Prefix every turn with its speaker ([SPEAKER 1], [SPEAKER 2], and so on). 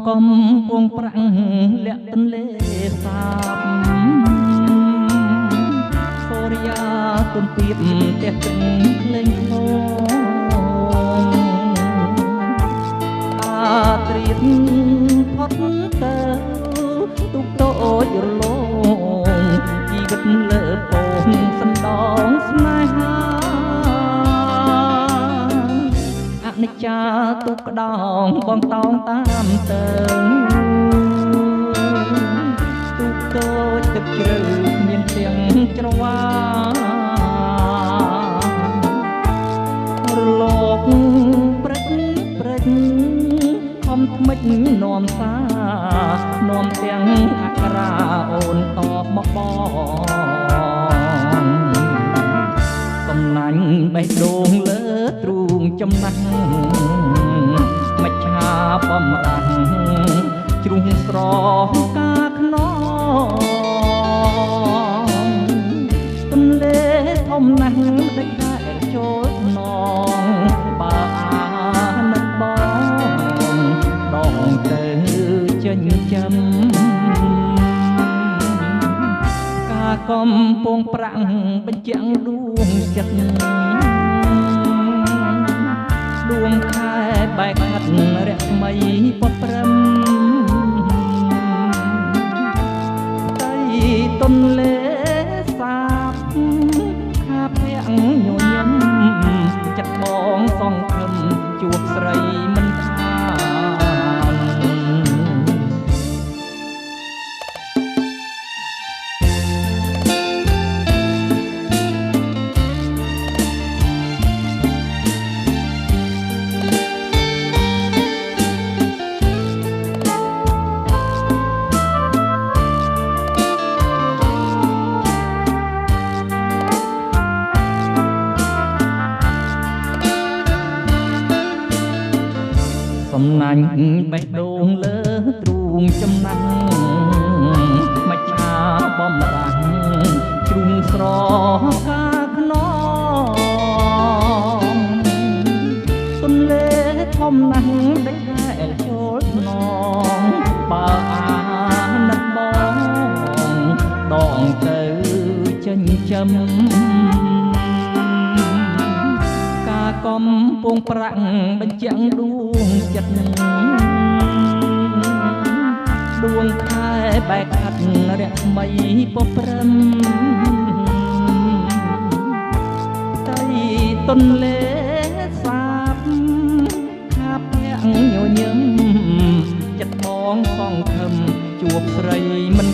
[SPEAKER 1] កំពុងប្រាំងលាក់ទន្លេសាបសូរិយាទុនទៀបផ្ទះទឹកភ្លេងហូរអាត្រៀតផុតទៅទុកតូចរលោងជីវិតលើពងសណ្ដងស្នេហាអនិច្ចាទុកក្តោងបងតោងតាមទៅទុកតូចទឹកជ្រៅគ្មានទាំងច្រវារលកព្រឹកខំថ្មិចនាំសានាំទាំងអក្សរាអូនតបមកបងកំណាញ់បេះដូងលើទ្រូងចំណាស់មច្ឆាបំរាំងជ្រុងស្រកាខ្នងទន្លេធំណាស់ដឹកតែចូលណងបើអាណិតបងដងទៅចិញ្ចឹមការកំពុងប្រាំងបញ្ជាក់ដួងចិត្តដួងខែបែកខាត់រស្មីពត់ព្រឹមផ្ទៃទន្លេសាបខាពាក់ញញឹមចិត្តបងសង្ឃឹមជួបស្រីមិនខានសំណាញ់បេះដូងលើទ្រូងចំណាំងមច្ឆាបំរាំងជ្រុំស្រកាខ្នងទន្លេធំណាស់ដឹកតែចូលថ្នងបើអាណិតបងដងទៅចិញ្ចឹមកំពុងប្រាំងបញ្ជាក់ដួងចិត្តដួងខែបែកខាត់រស្មីពព្រឹមផ្ទៃទន្លេសាបខាពាក់ញញឹមចិត្តបងសង្ឃឹមជួបស្រីមិន